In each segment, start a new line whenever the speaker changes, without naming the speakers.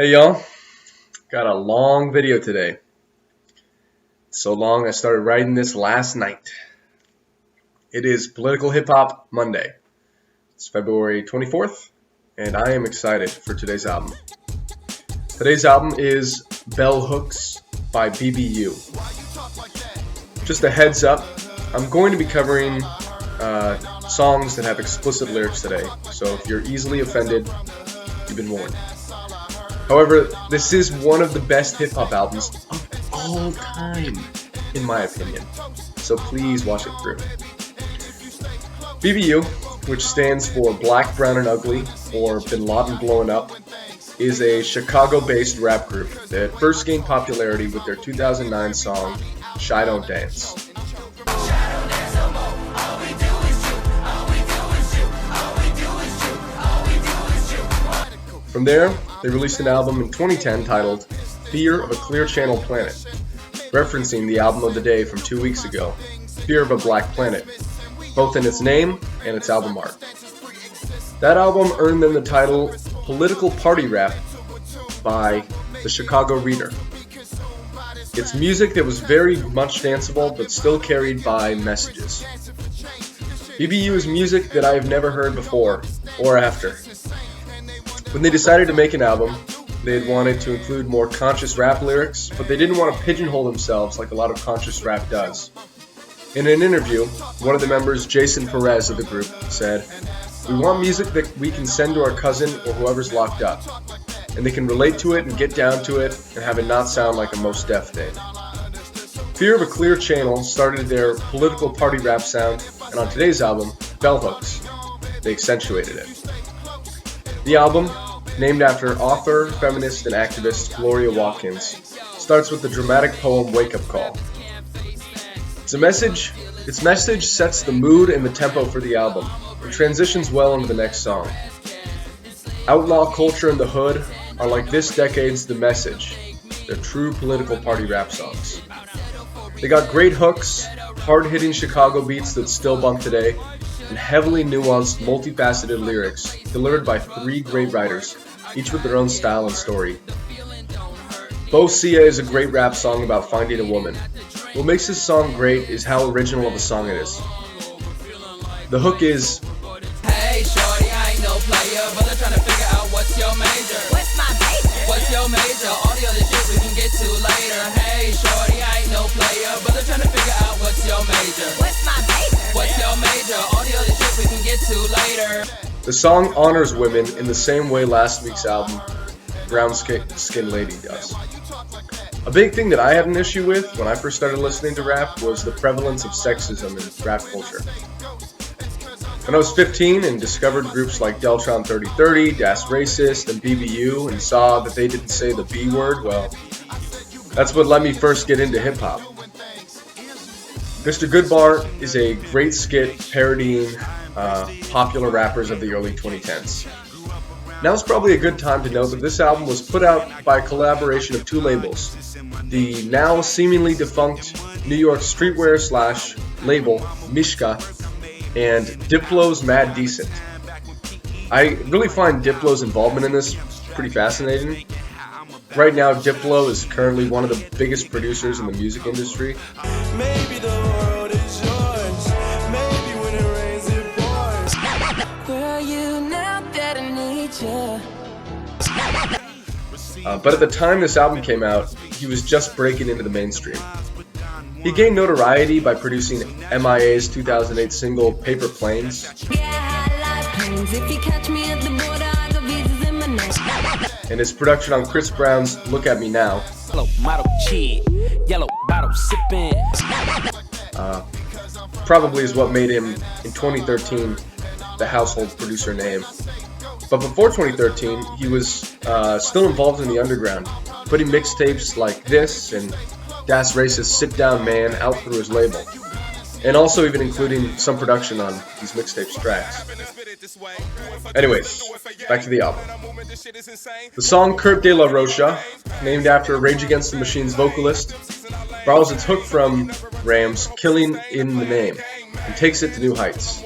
Hey y'all, got a long video today. So long I started writing this last night. It is Political Hip Hop Monday. It's February 24th, and I am excited for today's album. Today's album is Bell Hooks by BBU. Just a heads up, I'm going to be covering songs that have explicit lyrics today, so if you're easily offended, you've been warned. However, this is one of the best hip-hop albums of all time, in my opinion. So please watch it through. BBU, which stands for Black, Brown, and Ugly, or Bin Laden Blowin Up, is a Chicago-based rap group that first gained popularity with their 2009 song, Shy Don't Dance. From there, they released an album in 2010 titled Fear of a Clear Channel Planet, referencing the album of the day from 2 weeks ago, Fear of a Black Planet, both in its name and its album art. That album earned them the title Political Party Rap by the Chicago Reader. It's music that was very much danceable but still carried by messages. BBU is music that I have never heard before or after. When they decided to make an album, they had wanted to include more conscious rap lyrics, but they didn't want to pigeonhole themselves like a lot of conscious rap does. In an interview, one of the members, Jason Perez of the group, said, "We want music that we can send to our cousin or whoever's locked up, and they can relate to it and get down to it and have it not sound like a Mos Def thing." Fear of a Clear Channel started their political party rap sound, and on today's album, Bell Hooks, they accentuated it. The album, named after author, feminist, and activist Gloria Watkins, starts with the dramatic poem Wake Up Call. Its message sets the mood and the tempo for the album, and transitions well into the next song. Outlaw culture and the hood are like this decade's The Message. They're true political party rap songs. They got great hooks, hard-hitting Chicago beats that still bump today, and heavily nuanced, multifaceted lyrics delivered by three great writers, each with their own style and story. Bo Sia is a great rap song about finding a woman. What makes this song great is how original of a song it is. The hook is,
"Hey shorty, I ain't no player, but I'm trying to figure out what's your major. What's my major? What's your major? All the other shit we can get to later. Hey shorty, I ain't no player, but I'm trying to figure out what's your major. What's my major? What's your major? All the other shit we can get to later."
The song honors women in the same way last week's album, Brown Skin Lady, does. A big thing that I had an issue with when I first started listening to rap was the prevalence of sexism in rap culture. When I was 15 and discovered groups like Deltron 3030, Das Racist, and BBU, and saw that they didn't say the B word, well, that's what let me first get into hip-hop. Mr. Goodbar is a great skit parodying popular rappers of the early 2010s. Now is probably a good time to note that this album was put out by a collaboration of two labels, the now seemingly defunct New York streetwear / label Mishka and Diplo's Mad Decent. I really find Diplo's involvement in this pretty fascinating. Right now, Diplo is currently one of the biggest producers in the music industry.
Maybe the world is yours. Maybe when it rains it pours. Where are you now that I need you?
But at the time this album came out, he was just breaking into the mainstream. He gained notoriety by producing MIA's 2008 single Paper Planes, and his production on Chris Brown's Look at Me Now. Probably is what made him, in 2013, the household producer name. But before 2013, he was still involved in the underground, putting mixtapes like this and Das Racist Sit Down Man out through his label, and also even including some production on these mixtapes tracks. Anyways, back to the album. The song Kurt De La Rocha, named after Rage Against the Machine's vocalist, borrows its hook from Ram's Killing in the Name and takes it to new heights.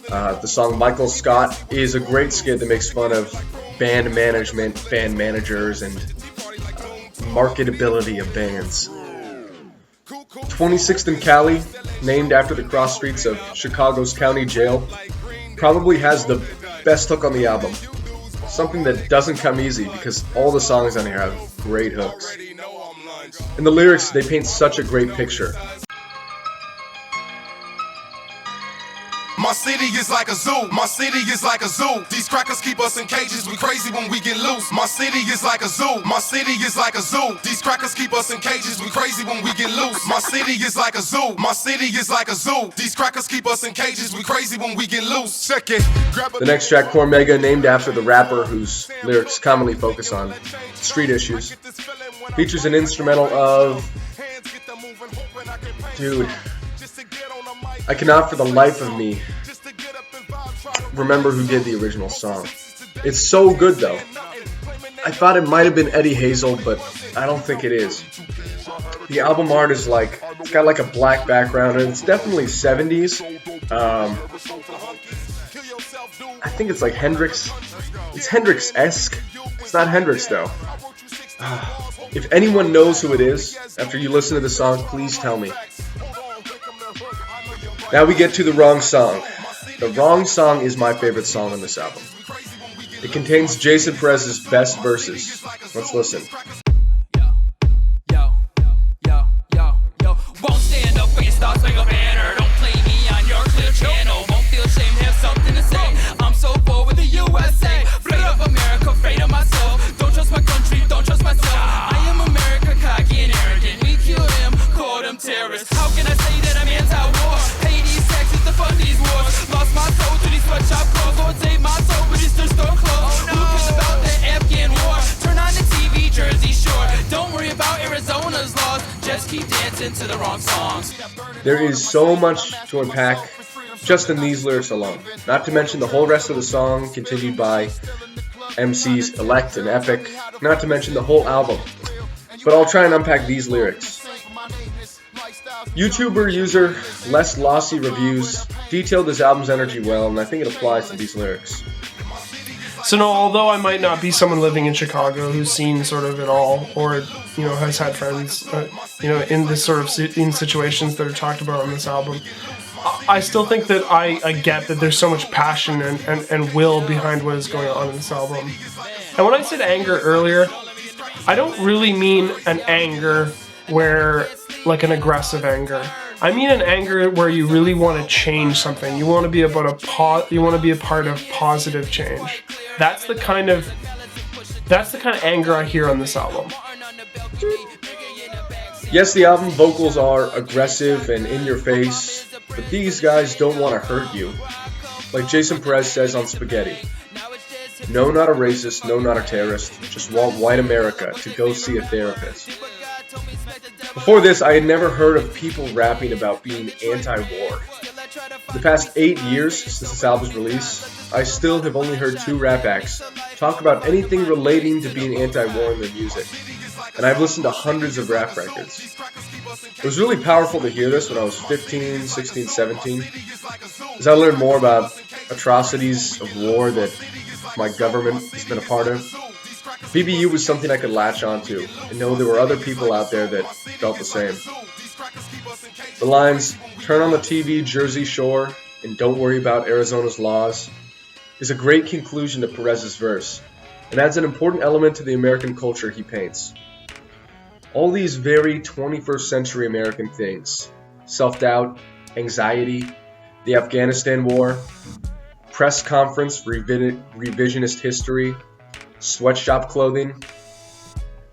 The song Michael Scott is a great skit that makes fun of band management, band managers, and marketability of bands. 26th and Cali, named after the cross streets of Chicago's county jail, probably has the best hook on the album. Something that doesn't come easy because all the songs on here have great hooks. In the lyrics, they paint such a great picture.
My city is like a zoo, my city is like a zoo. These crackers keep us in cages, we crazy when we get loose. My city is like a zoo, my city is like a zoo. These crackers keep us in cages, we crazy when we get loose. My city is like a zoo, my city is like a zoo. These crackers keep us in cages, we crazy when we get loose. Check it.
The next track, Cormega, named after the rapper whose lyrics commonly focus on street issues, features an instrumental of... Dude, I cannot for the life of me remember who did the original song. It's so good though. I thought it might have been Eddie Hazel, but I don't think it is. The album art is like, it's got like a black background, and it's definitely 70s. I think it's like Hendrix. It's Hendrix-esque. It's not Hendrix though. If anyone knows who it is, after you listen to the song, please tell me. Now we get to The Wrong Song. The Wrong Song is my favorite song on this album. It contains Jason Perez's best verses. Let's listen.
Won't stand up for your stars like a banner. Don't play me on your clear channel. Won't feel ashamed, have something to say. I'm so bold with the USA. Afraid of America, afraid of myself. Don't trust my country, don't trust myself. I am America, cocky and arrogant. We kill them, call them terrorists. How can I say that I'm anti-war? Pay these taxes to fund these wars. Lost my soul to these sweatshop clothes. Lord save my soul, but it's just store clothes. Who cares about the Afghan war? Turn on the TV, Jersey Shore. Don't worry about Arizona's laws. Just keep dancing to the wrong songs.
There is so much to unpack just in these lyrics alone. Not to mention the whole rest of the song, continued by MCs Elect and Epic. Not to mention the whole album. But I'll try and unpack these lyrics. YouTuber user Less Lossy Reviews detailed this album's energy well, and I think it applies to these lyrics.
So no, although I might not be someone living in Chicago who's seen sort of it all, or has had friends, in this sort of in situations that are talked about on this album, I still think that I get that there's so much passion and will behind what is going on in this album. And when I said anger earlier, I don't really mean an anger where like an aggressive anger. I mean an anger where you really want to change something. You want to be you want to be a part of positive change. That's the kind of anger I hear on this album.
Yes, the album vocals are aggressive and in your face, but these guys don't want to hurt you. Like Jason Perez says on Spaghetti. No, not a racist, no, not a terrorist. Just want white America to go see a therapist. Before this, I had never heard of people rapping about being anti-war. The past 8 years since this album's release, I still have only heard 2 rap acts talk about anything relating to being anti-war in their music. And I've listened to hundreds of rap records. It was really powerful to hear this when I was 15, 16, 17, as I learned more about atrocities of war that my government has been a part of. BBU was something I could latch onto and know there were other people out there that felt the same. The lines, "Turn on the TV, Jersey Shore, and don't worry about Arizona's laws," is a great conclusion to Perez's verse, and adds an important element to the American culture he paints. All these very 21st century American things, self-doubt, anxiety, the Afghanistan war, press conference, revisionist history, sweatshop clothing,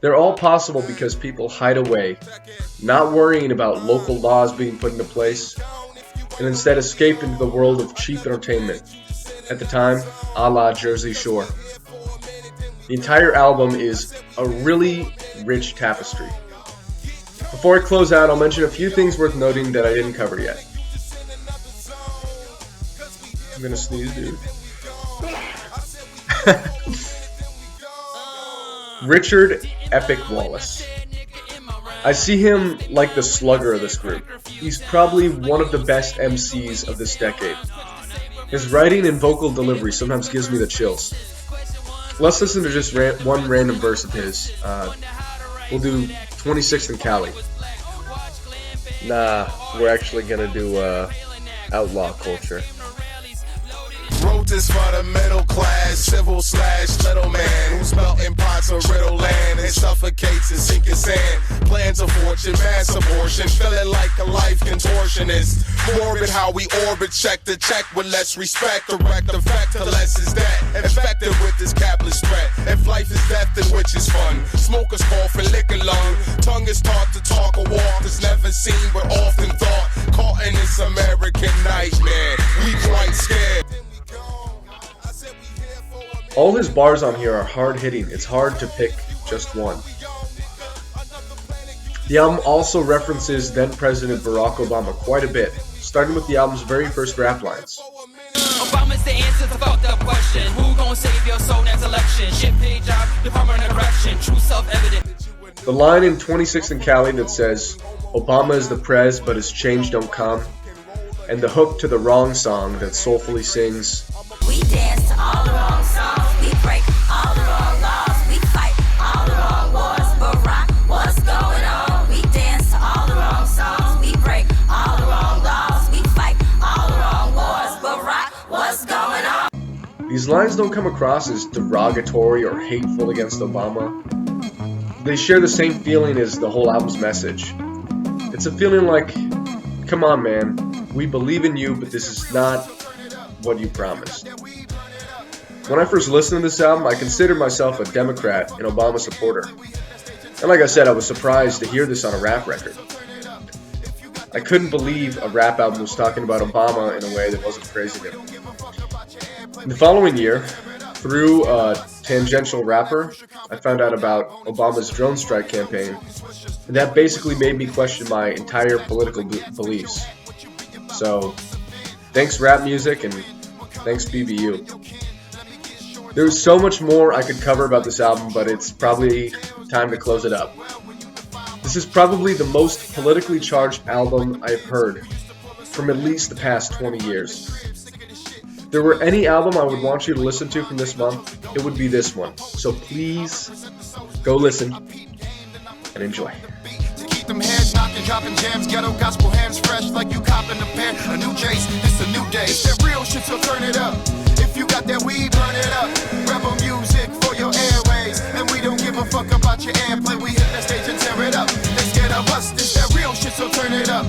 they're all possible because people hide away, not worrying about local laws being put into place, and instead escape into the world of cheap entertainment, at the time, a la Jersey Shore. The entire album is a really rich tapestry. Before I close out, I'll mention a few things worth noting that I didn't cover yet. I'm gonna sneeze, dude. Richard Epic Wallace. I see him like the slugger of this group. He's probably one of the best MCs of this decade. His writing and vocal delivery sometimes gives me the chills. Let's listen to just one random verse of his. We'll do 26th and Cali.
Nah, we're actually gonna do outlaw culture.
Wrote this for the middle class, civil / little man who's melting pots of riddle land and suffocates in sinking sand. Plans of fortune, mass abortion, feeling like a life contortionist. Morbid how we orbit, check the check with less respect. Direct the fact to less is that. Infected with this capitalist threat. If life is death, then which is fun? Smokers call for liquor lung. Tongue is taught to talk or walk. It's never seen but often thought. Caught in this American nightmare. We quite scared.
All his bars on here are hard-hitting. It's hard to pick just one. The album also references then-President Barack Obama quite a bit, starting with the album's very first rap lines.
Obama's the answer to fucked up question. Who gon' save your soul next election? Shit paid job, Department of Correction, true self-evident.
The line in 26 and Cali that says, Obama is the prez, but his change don't come. And the hook to the wrong song that soulfully sings,
we dance to all the wrong songs. We break all the wrong laws. We fight all the wrong wars. Barack, what's going on? We dance to all the wrong songs. We break all the wrong laws. We fight all the wrong wars. Barack, what's going on?
These lines don't come across as derogatory or hateful against Obama. They share the same feeling as the whole album's message. It's a feeling like, come on man, we believe in you, but this is not what you promised. When I first listened to this album, I considered myself a Democrat and Obama supporter. And like I said, I was surprised to hear this on a rap record. I couldn't believe a rap album was talking about Obama in a way that wasn't praising him. In the following year, through a tangential rapper, I found out about Obama's drone strike campaign, and that basically made me question my entire political beliefs. So, thanks rap music, and thanks BBU. There's so much more I could cover about this album, but it's probably time to close it up. This is probably the most politically charged album I've heard from at least the past 20 years. If there were any album I would want you to listen to from this month, it would be this one. So please, go listen and enjoy.
Them heads knocking, dropping jams, ghetto gospel hands fresh like you copping a pair. A new Jace, it's a new day. It's that real shit, so turn it up. If you got that weed, burn it up. Rebel music for your airways. And we don't give a fuck about your airplay. We hit that stage and tear it up. Let's get a bust. It's that real shit, so turn it up.